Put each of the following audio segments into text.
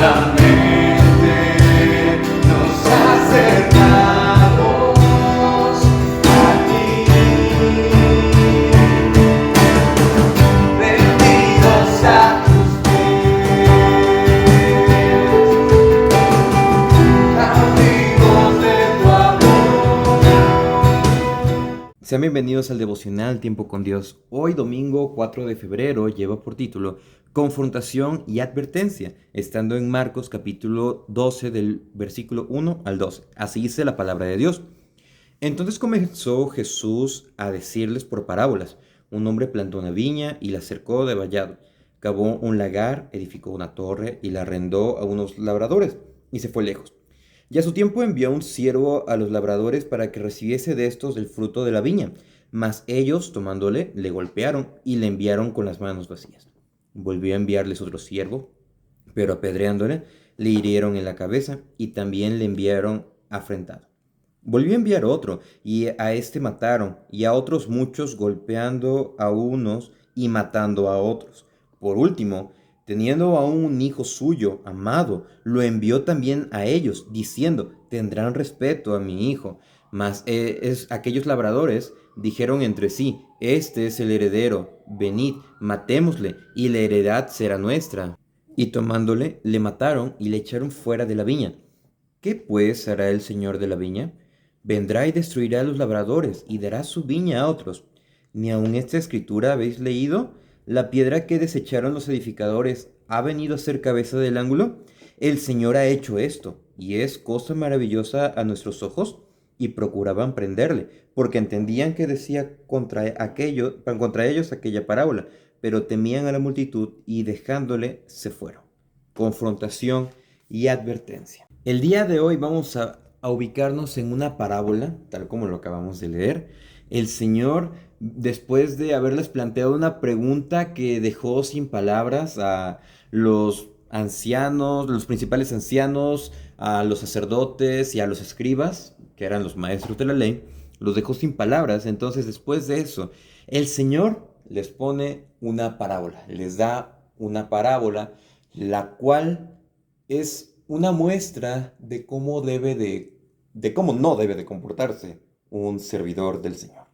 nos acercamos a ti, rendidos a tus pies, cautivos de tu amor. Sean bienvenidos al devocional Tiempo con Dios. Hoy domingo 4 de febrero lleva por título Confrontación y Advertencia, estando en Marcos capítulo 12 del versículo 1 al 12. Así dice la palabra de Dios. Entonces comenzó Jesús a decirles por parábolas. Un hombre plantó una viña y la cercó de vallado. Cavó un lagar, edificó una torre y la arrendó a unos labradores y se fue lejos. Y a su tiempo envió un siervo a los labradores para que recibiese de estos el fruto de la viña. Mas ellos, tomándole, le golpearon y le enviaron con las manos vacías. Volvió a enviarles otro siervo, pero apedreándole, le hirieron en la cabeza y también le enviaron afrentado. Volvió a enviar otro, y a este mataron, y a otros muchos, golpeando a unos y matando a otros. Por último, teniendo aún un hijo suyo, amado, lo envió también a ellos, diciendo, tendrán respeto a mi hijo. Mas aquellos labradores dijeron entre sí, este es el heredero, venid, matémosle, y la heredad será nuestra. Y tomándole, le mataron y le echaron fuera de la viña. ¿Qué pues hará el señor de la viña? Vendrá y destruirá a los labradores y dará su viña a otros. ¿Ni aun esta escritura habéis leído? La piedra que desecharon los edificadores ha venido a ser cabeza del ángulo. El Señor ha hecho esto, y es cosa maravillosa a nuestros ojos. Y procuraban prenderle, porque entendían que decía contra ellos aquella parábola, pero temían a la multitud y dejándole se fueron. Confrontación y advertencia. El día de hoy vamos a ubicarnos en una parábola, tal como lo acabamos de leer. El Señor, después de haberles planteado una pregunta que dejó sin palabras a los ancianos, los principales ancianos, a los sacerdotes y a los escribas, que eran los maestros de la ley, los dejó sin palabras. Entonces, después de eso, el Señor les pone una parábola, les da una parábola, la cual es una muestra de cómo de cómo no debe de comportarse un servidor del Señor.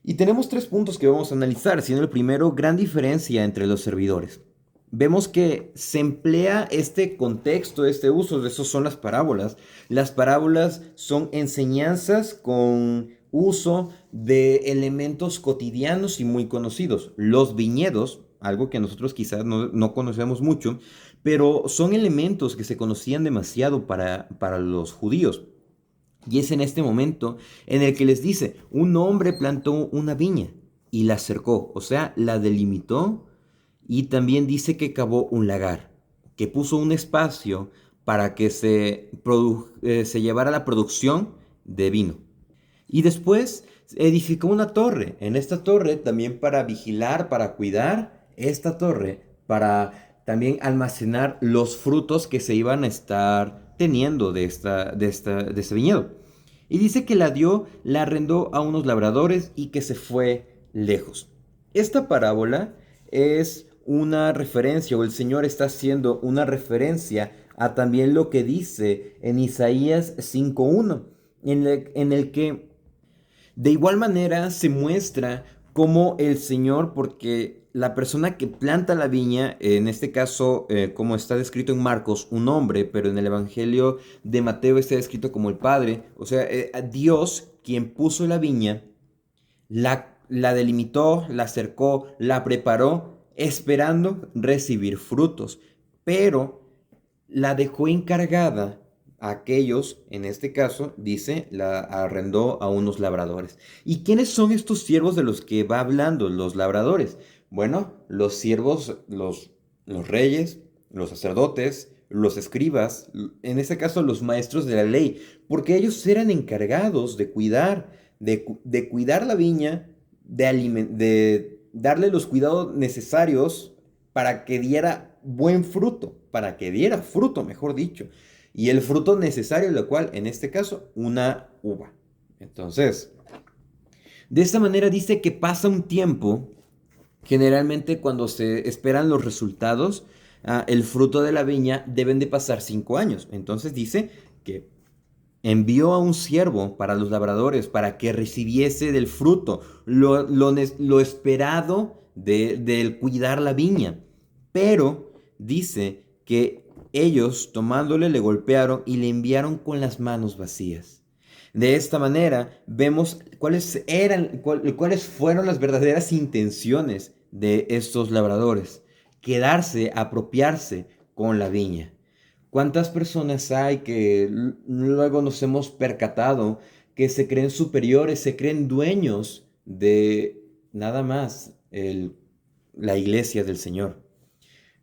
Y tenemos 3 puntos que vamos a analizar, siendo el primero, gran diferencia entre los servidores. Vemos que se emplea este contexto, este uso, de eso son las parábolas. Las parábolas son enseñanzas con uso de elementos cotidianos y muy conocidos. Los viñedos, algo que nosotros quizás no conocemos mucho, pero son elementos que se conocían demasiado para los judíos. Y es en este momento en el que les dice, un hombre plantó una viña y la cercó, o sea, la delimitó, y también dice que cavó un lagar, que puso un espacio para que se llevara la producción de vino. Y después edificó una torre. En esta torre también para vigilar, para cuidar esta torre, para también almacenar los frutos que se iban a estar teniendo de este viñedo. Y dice que la arrendó a unos labradores y que se fue lejos. Esta parábola es una referencia, o el Señor está haciendo una referencia a también lo que dice en Isaías 5:1, en el que de igual manera se muestra cómo el Señor, porque la persona que planta la viña, en este caso, como está descrito en Marcos, un hombre, pero en el Evangelio de Mateo está descrito como el Padre, o sea, Dios, quien puso la viña, la delimitó, la cercó, la preparó, esperando recibir frutos, pero la dejó encargada a aquellos, en este caso, dice, la arrendó a unos labradores. ¿Y quiénes son estos siervos de los que va hablando, los labradores? Bueno, los siervos, los reyes, los sacerdotes, los escribas, en este caso los maestros de la ley, porque ellos eran encargados de cuidar, de cuidar la viña, de darle los cuidados necesarios para que diera buen fruto, para que diera fruto, mejor dicho. Y el fruto necesario, lo cual, en este caso, una uva. Entonces, de esta manera dice que pasa un tiempo, generalmente cuando se esperan los resultados, el fruto de la viña deben de pasar 5 años. Entonces dice que envió a un siervo para los labradores para que recibiese del fruto lo esperado del cuidar la viña. Pero dice que ellos tomándole le golpearon y le enviaron con las manos vacías. De esta manera vemos cuáles fueron las verdaderas intenciones de estos labradores: quedarse, apropiarse con la viña. ¿Cuántas personas hay que luego nos hemos percatado que se creen superiores, se creen dueños de nada más la iglesia del Señor?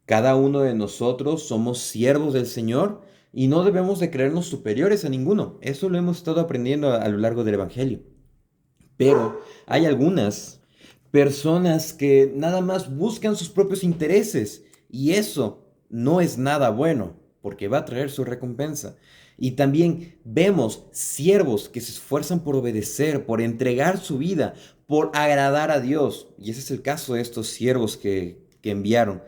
Cada uno de nosotros somos siervos del Señor y no debemos de creernos superiores a ninguno. Eso lo hemos estado aprendiendo a lo largo del Evangelio. Pero hay algunas personas que nada más buscan sus propios intereses y eso no es nada bueno porque va a traer su recompensa. Y también vemos siervos que se esfuerzan por obedecer, por entregar su vida, por agradar a Dios. Y ese es el caso de estos siervos que enviaron.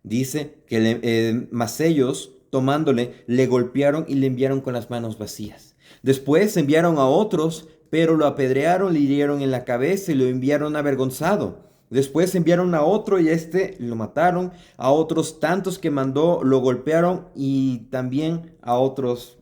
Dice que mas ellos, tomándole, le golpearon y le enviaron con las manos vacías. Después enviaron a otros, pero lo apedrearon, le hirieron en la cabeza y lo enviaron avergonzado. Después enviaron a otro y a este lo mataron. A otros tantos que mandó lo golpearon y también a otros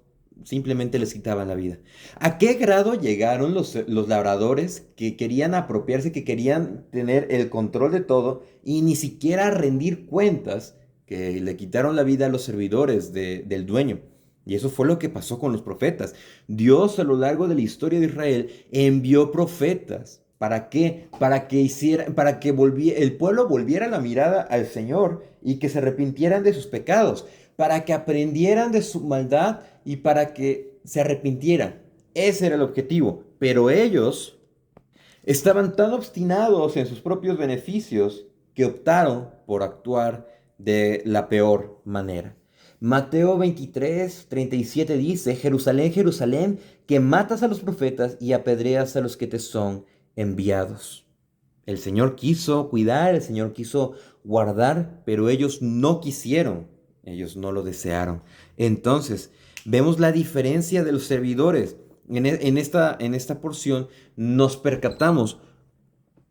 simplemente les quitaban la vida. ¿A qué grado llegaron los labradores que querían apropiarse, que querían tener el control de todo y ni siquiera rendir cuentas, que le quitaron la vida a los servidores del dueño? Y eso fue lo que pasó con los profetas. Dios a lo largo de la historia de Israel envió profetas. ¿Para qué? Para que el pueblo volviera la mirada al Señor y que se arrepintieran de sus pecados, para que aprendieran de su maldad y para que se arrepintieran. Ese era el objetivo. Pero ellos estaban tan obstinados en sus propios beneficios que optaron por actuar de la peor manera. Mateo 23:37 dice: Jerusalén, Jerusalén, que matas a los profetas y apedreas a los que te son enviados. El Señor quiso cuidar, el Señor quiso guardar, pero ellos no quisieron, ellos no lo desearon. Entonces, vemos la diferencia de los servidores. En esta porción nos percatamos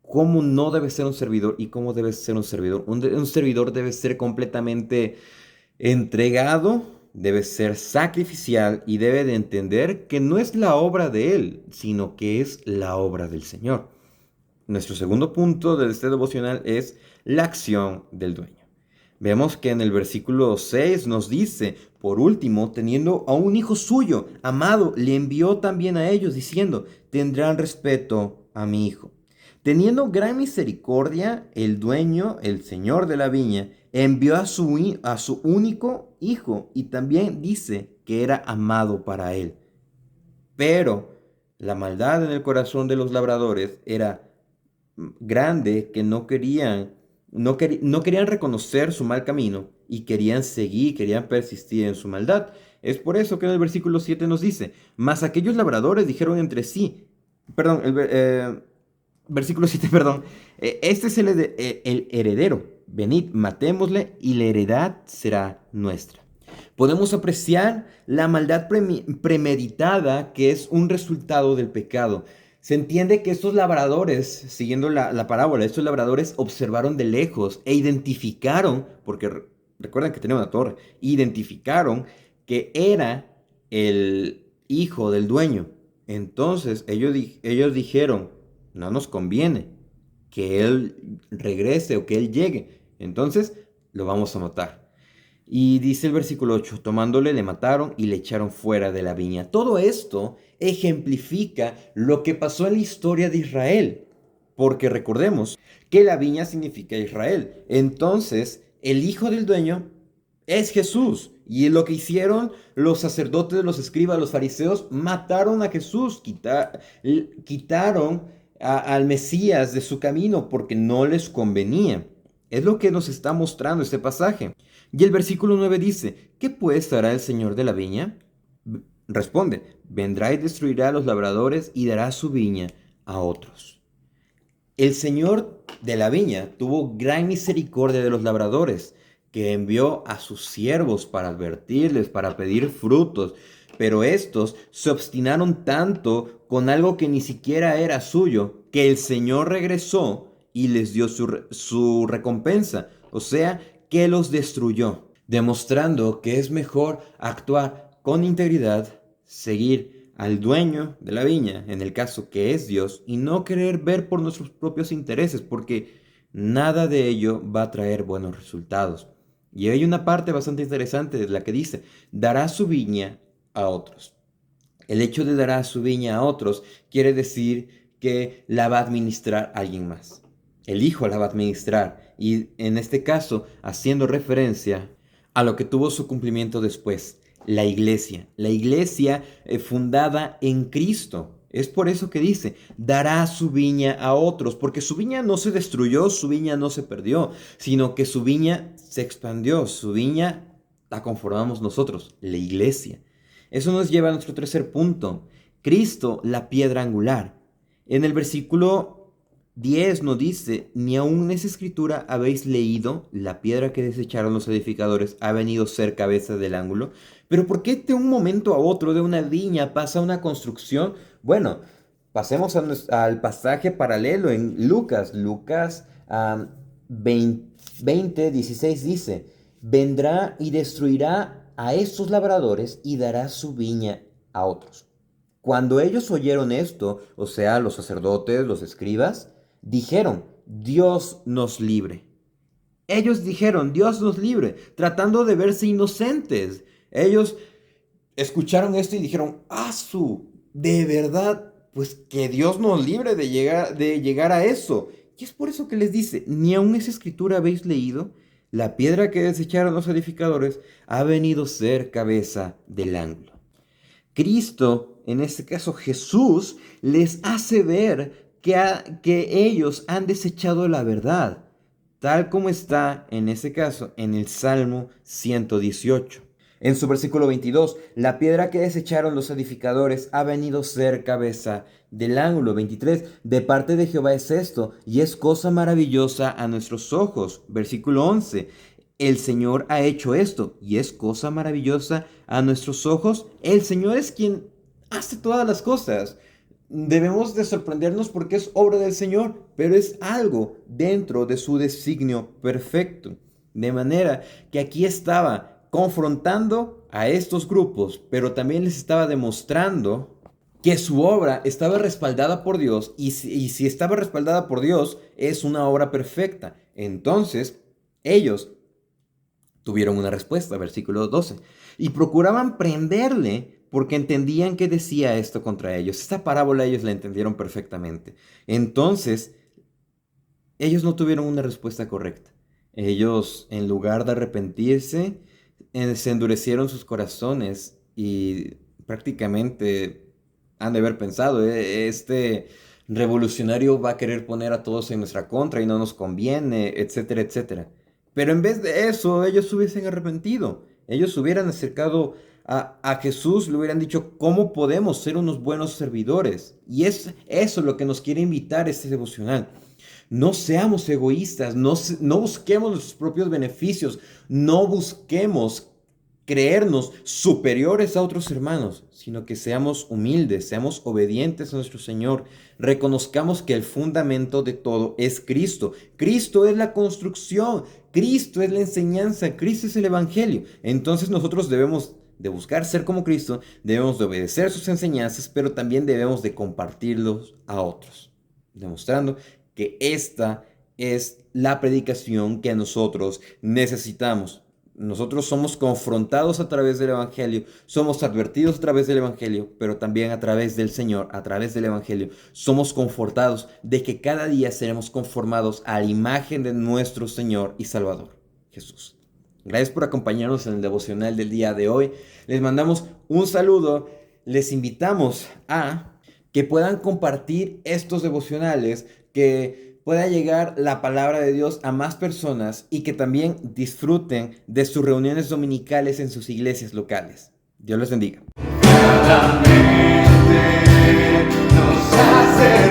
cómo no debe ser un servidor y cómo debe ser un servidor. Un servidor debe ser completamente entregado, debe ser sacrificial y debe de entender que no es la obra de él, sino que es la obra del Señor. Nuestro segundo punto de este devocional es la acción del dueño. Vemos que en el versículo 6 nos dice: por último, teniendo a un hijo suyo, amado, le envió también a ellos, diciendo: tendrán respeto a mi hijo. Teniendo gran misericordia, el dueño, el señor de la viña, envió a su único hijo y también dice que era amado para él. Pero la maldad en el corazón de los labradores era grande, que no querían reconocer su mal camino y querían seguir, querían persistir en su maldad. Es por eso que en el versículo 7 nos dice: mas aquellos labradores dijeron entre sí, versículo 7, perdón, este es el heredero, venid, matémosle y la heredad será nuestra. Podemos apreciar la maldad premeditada que es un resultado del pecado. Se entiende que estos labradores, siguiendo la parábola, estos labradores observaron de lejos e identificaron, porque recuerdan que tenía una torre, identificaron que era el hijo del dueño. Entonces ellos dijeron: no nos conviene que él regrese o que él llegue, entonces lo vamos a matar. Y dice el versículo 8: tomándole le mataron y le echaron fuera de la viña. Todo esto ejemplifica lo que pasó en la historia de Israel, porque recordemos que la viña significa Israel. Entonces el hijo del dueño es Jesús. Y lo que hicieron los sacerdotes, los escribas, los fariseos, mataron a Jesús, quitaron al Mesías de su camino porque no les convenía. Es lo que nos está mostrando este pasaje. Y el versículo 9 dice: ¿qué pues hará el Señor de la viña? Responde: vendrá y destruirá a los labradores y dará su viña a otros. El Señor de la viña tuvo gran misericordia de los labradores, que envió a sus siervos para advertirles, para pedir frutos, pero estos se obstinaron tanto con algo que ni siquiera era suyo, que el Señor regresó y les dio su recompensa, o sea, que los destruyó, demostrando que es mejor actuar con integridad, seguir al dueño de la viña, en el caso que es Dios, y no querer ver por nuestros propios intereses, porque nada de ello va a traer buenos resultados. Y hay una parte bastante interesante de la que dice, dará su viña a otros. El hecho de dar su viña a otros quiere decir que la va a administrar alguien más. El Hijo la va a administrar y en este caso haciendo referencia a lo que tuvo su cumplimiento después, la iglesia. La iglesia fundada en Cristo. Es por eso que dice, dará su viña a otros, porque su viña no se destruyó, su viña no se perdió, sino que su viña se expandió, su viña la conformamos nosotros, la iglesia. Eso nos lleva a nuestro tercer punto, Cristo, la piedra angular. En el versículo 10 nos dice, ni aun en esa escritura habéis leído, la piedra que desecharon los edificadores ha venido a ser cabeza del ángulo. Pero ¿por qué de un momento a otro de una viña pasa a una construcción? Bueno, pasemos al pasaje paralelo en Lucas. Lucas 20:16 dice, vendrá y destruirá a estos labradores y dará su viña a otros. Cuando ellos oyeron esto, o sea, los sacerdotes, los escribas, dijeron, Dios nos libre. Ellos dijeron, Dios nos libre, tratando de verse inocentes. Ellos escucharon esto y dijeron, de verdad, pues que Dios nos libre de llegar a eso. Y es por eso que les dice, ni aun esa escritura habéis leído, la piedra que desecharon los edificadores ha venido a ser cabeza del ángulo. Cristo, en este caso Jesús, les hace ver que ellos han desechado la verdad, tal como está en ese caso en el Salmo 118. En su versículo 22, la piedra que desecharon los edificadores ha venido a ser cabeza del ángulo. 23, de parte de Jehová es esto, y es cosa maravillosa a nuestros ojos. Versículo 11, el Señor ha hecho esto, y es cosa maravillosa a nuestros ojos. El Señor es quien hace todas las cosas. Debemos de sorprendernos porque es obra del Señor, pero es algo dentro de su designio perfecto. De manera que aquí estaba confrontando a estos grupos, pero también les estaba demostrando que su obra estaba respaldada por Dios y si estaba respaldada por Dios es una obra perfecta. Entonces ellos tuvieron una respuesta, versículo 12, y procuraban prenderle porque entendían que decía esto contra ellos. Esta parábola ellos la entendieron perfectamente. Entonces ellos no tuvieron una respuesta correcta. Ellos, en lugar de arrepentirse, se endurecieron sus corazones y prácticamente han de haber pensado, este revolucionario va a querer poner a todos en nuestra contra y no nos conviene, etcétera, etcétera. Pero en vez de eso, ellos se hubiesen arrepentido. Ellos se hubieran acercado a Jesús, le hubieran dicho, ¿cómo podemos ser unos buenos servidores? Y es eso lo que nos quiere invitar este devocional. No seamos egoístas, no busquemos nuestros propios beneficios, no busquemos creernos superiores a otros hermanos, sino que seamos humildes, seamos obedientes a nuestro Señor, reconozcamos que el fundamento de todo es Cristo. Cristo es la construcción, Cristo es la enseñanza, Cristo es el Evangelio. Entonces nosotros debemos de buscar ser como Cristo, debemos de obedecer sus enseñanzas, pero también debemos de compartirlos a otros, demostrando que esta es la predicación que nosotros necesitamos. Nosotros somos confrontados a través del Evangelio, somos advertidos a través del Evangelio, pero también a través del Señor, a través del Evangelio, somos confortados de que cada día seremos conformados a la imagen de nuestro Señor y Salvador, Jesús. Gracias por acompañarnos en el devocional del día de hoy. Les mandamos un saludo, les invitamos a que puedan compartir estos devocionales, que pueda llegar la palabra de Dios a más personas y que también disfruten de sus reuniones dominicales en sus iglesias locales. Dios les bendiga. Cada mente nos hace